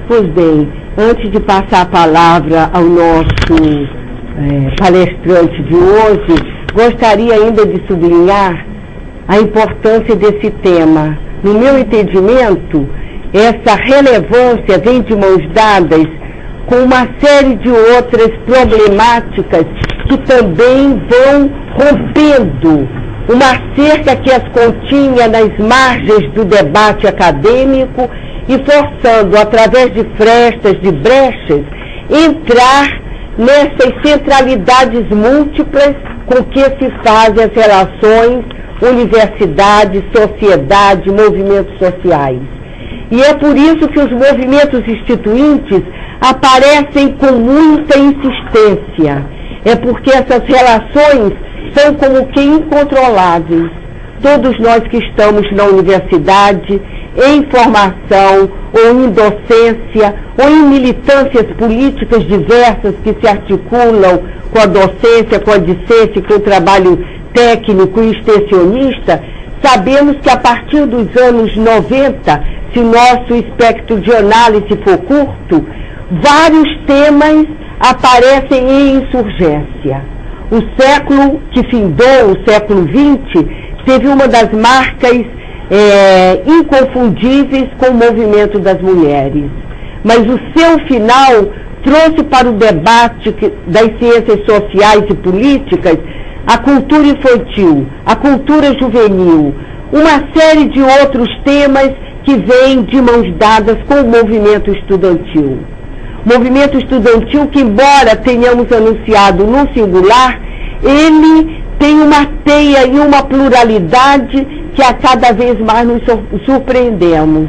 Pois bem, antes de passar a palavra ao nosso palestrante de hoje, gostaria ainda de sublinhar a importância desse tema. No meu entendimento, essa relevância vem de mãos dadas com uma série de outras problemáticas que também vão rompendo uma cerca que as continha nas margens do debate acadêmico e forçando, através de frestas, de brechas, entrar nessas centralidades múltiplas com que se fazem as relações universidade, sociedade, movimentos sociais. E é por isso que os movimentos instituintes aparecem com muita insistência. É porque essas relações são como que incontroláveis. Todos nós que estamos na universidade, em formação, ou em docência, ou em militâncias políticas diversas que se articulam com a docência, com a discência, com o trabalho técnico e extensionista, sabemos que a partir dos anos 90, se o nosso espectro de análise for curto, vários temas aparecem em insurgência. O século que findou, o século XX, teve uma das marcas inconfundíveis com o movimento das mulheres. Mas o seu final trouxe para o debate das ciências sociais e políticas a cultura infantil, a cultura juvenil, uma série de outros temas que vêm de mãos dadas com o movimento estudantil. Movimento estudantil que, embora tenhamos anunciado no singular, ele tem uma teia e uma pluralidade que a cada vez mais nos surpreendemos,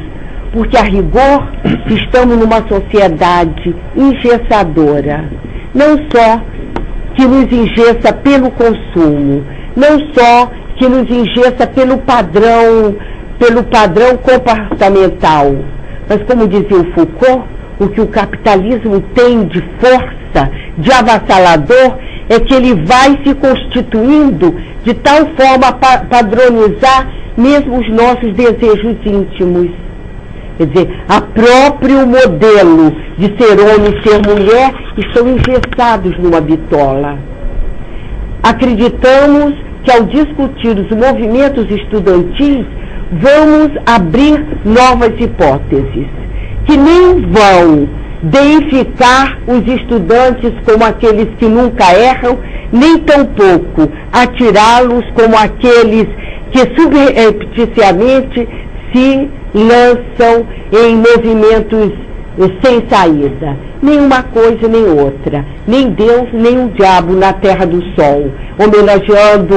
porque a rigor estamos numa sociedade engessadora, não só que nos engessa pelo consumo, não só que nos engessa pelo padrão comportamental, mas, como dizia o Foucault, o que o capitalismo tem de força, de avassalador, é que ele vai se constituindo de tal forma a padronizar mesmo os nossos desejos íntimos. Quer dizer, a próprio modelo de ser homem e ser mulher estão engessados numa bitola. Acreditamos que, ao discutir os movimentos estudantis, vamos abrir novas hipóteses, que nem vão deificar os estudantes como aqueles que nunca erram, nem tampouco atirá-los como aqueles que subrepticiamente se lançam em movimentos sem saída. Nem uma coisa nem outra, nem Deus nem o diabo na terra do sol, homenageando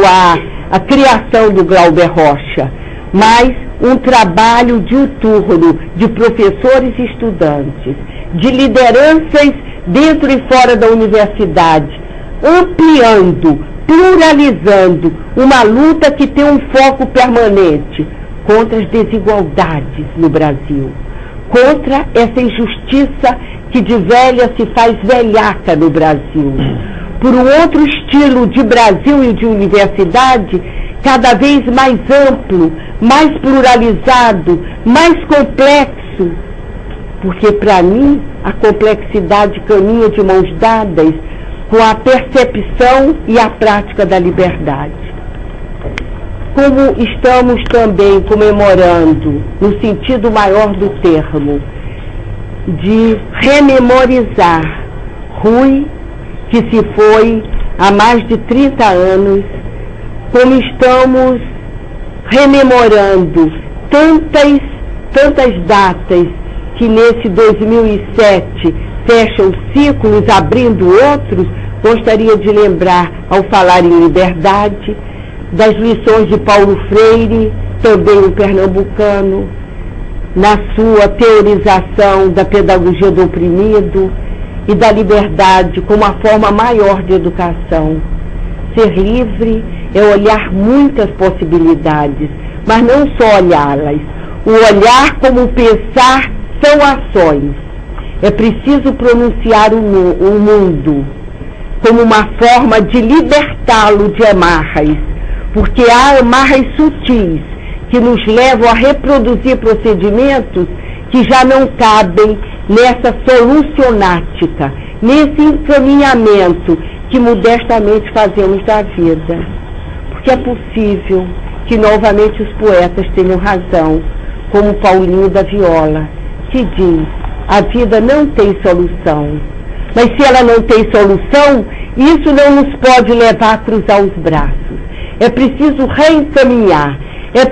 a criação do Glauber Rocha, mas um trabalho diuturno de professores e estudantes, de lideranças dentro e fora da universidade, ampliando, pluralizando uma luta que tem um foco permanente contra as desigualdades no Brasil, contra essa injustiça que de velha se faz velhaca no Brasil, por um outro estilo de Brasil e de universidade cada vez mais amplo, mais pluralizado, mais complexo, porque para mim a complexidade caminha de mãos dadas com a percepção e a prática da liberdade. Como estamos também comemorando, no sentido maior do termo, de rememorizar Rui, que se foi há mais de 30 anos, como estamos rememorando tantas datas que nesse 2007 fecham ciclos, abrindo outros, gostaria de lembrar, ao falar em liberdade, das lições de Paulo Freire, também um pernambucano, na sua teorização da pedagogia do oprimido e da liberdade como a forma maior de educação. Ser livre é olhar muitas possibilidades, mas não só olhá-las. O olhar como pensar são ações. É preciso pronunciar o mundo como uma forma de libertá-lo de amarras, porque há amarras sutis que nos levam a reproduzir procedimentos que já não cabem nessa solucionática, nesse encaminhamento que modestamente fazemos da vida. Porque é possível que novamente os poetas tenham razão, como Paulinho da Viola, que diz: a vida não tem solução. Mas se ela não tem solução, isso não nos pode levar a cruzar os braços. É preciso reencaminhar, é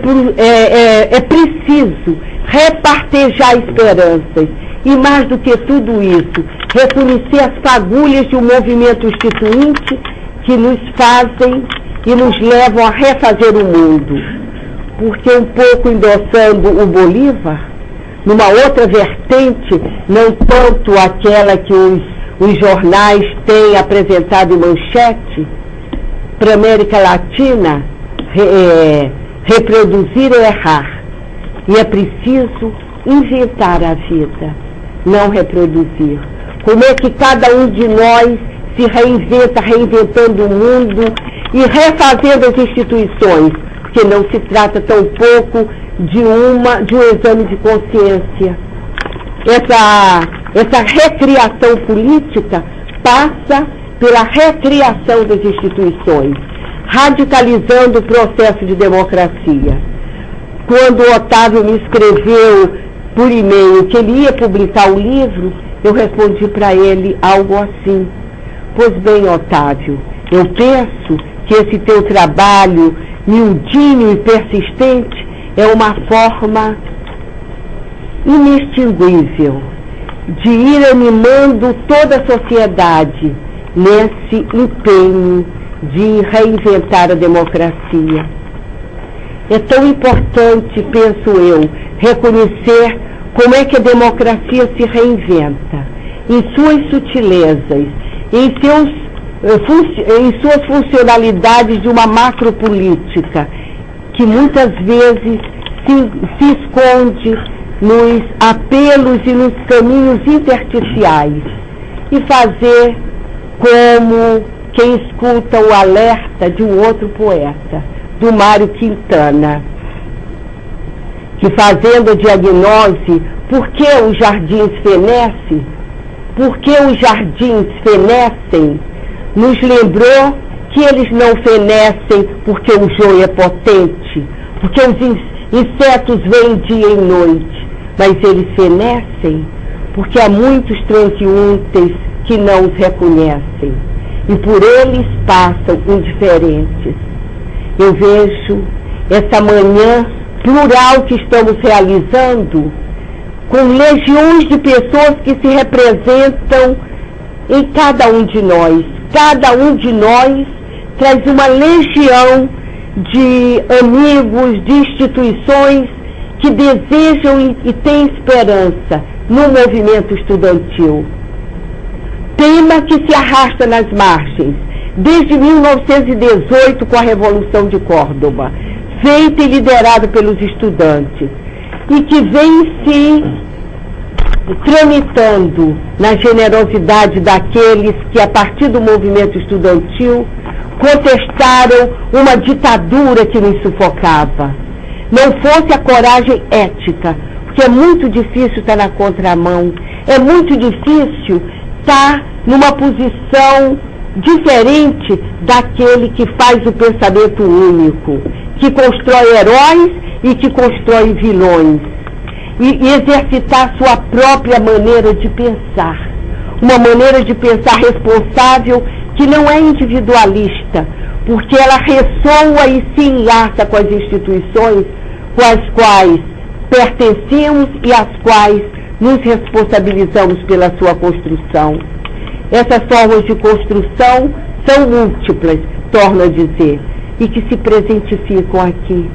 preciso repartejar esperanças. E mais do que tudo isso, reconhecer as fagulhas de um movimento instituinte que nos fazem e nos levam a refazer o mundo. Porque um pouco endossando o Bolívar, numa outra vertente, não tanto aquela que os jornais têm apresentado em manchete, para a América Latina, reproduzir é errar. E é preciso inventar a vida, não reproduzir. Como é que cada um de nós se reinventa, reinventando o mundo e refazendo as instituições, porque não se trata tão pouco de um exame de consciência. Essa recriação política passa pela recriação das instituições, radicalizando o processo de democracia. Quando o Otávio me escreveu por e-mail que ele ia publicar o livro, eu respondi para ele algo assim: pois bem, Otávio, eu penso que esse teu trabalho miudinho e persistente é uma forma inextinguível de ir animando toda a sociedade nesse empenho de reinventar a democracia. É tão importante, penso eu, reconhecer como é que a democracia se reinventa, em suas sutilezas, em suas funcionalidades de uma macropolítica, que muitas vezes se esconde nos apelos e nos caminhos intersticiais, e fazer como quem escuta o alerta de um outro poeta, do Mário Quintana, que, fazendo a diagnose, por que os jardins fenecem, nos lembrou que eles não fenecem porque o joio é potente, porque os insetos vêm dia e noite, mas eles fenecem porque há muitos transeuntes que não os reconhecem, e por eles passam indiferentes. Eu vejo essa manhã plural que estamos realizando com legiões de pessoas que se representam em cada um de nós. Cada um de nós traz uma legião de amigos, de instituições que desejam e têm esperança no movimento estudantil. Tema que se arrasta nas margens desde 1918, com a Revolução de Córdoba, feita e liderada pelos estudantes, e que vem se tramitando na generosidade daqueles que, a partir do movimento estudantil, contestaram uma ditadura que nos sufocava. Não fosse a coragem ética, porque é muito difícil estar na contramão, é muito difícil estar numa posição diferente daquele que faz o pensamento único, que constrói heróis e que constrói vilões, e exercitar sua própria maneira de pensar, uma maneira de pensar responsável que não é individualista, porque ela ressoa e se enlaça com as instituições com as quais pertencemos e às quais nos responsabilizamos pela sua construção. Essas formas de construção são múltiplas, torno a dizer, e que se presentificam aqui.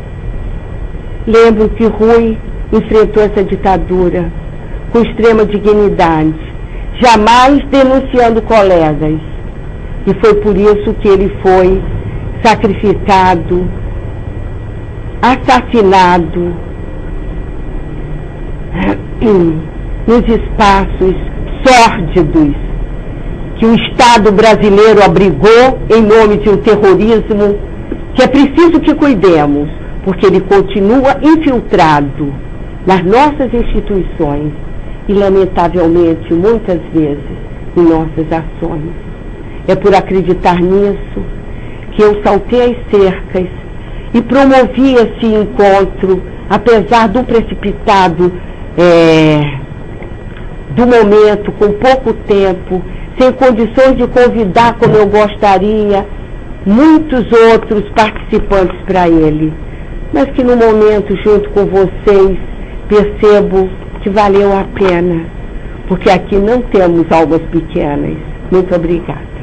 Lembro que Rui enfrentou essa ditadura com extrema dignidade, jamais denunciando colegas, e foi por isso que ele foi sacrificado, assassinado nos espaços sórdidos que o Estado brasileiro abrigou em nome de um terrorismo que é preciso que cuidemos, porque ele continua infiltrado nas nossas instituições e, lamentavelmente, muitas vezes, em nossas ações. É por acreditar nisso que eu saltei as cercas e promovi esse encontro, apesar do precipitado do momento, com pouco tempo, sem condições de convidar como eu gostaria muitos outros participantes para ele, mas que no momento, junto com vocês, percebo que valeu a pena, porque aqui não temos almas pequenas. Muito obrigada.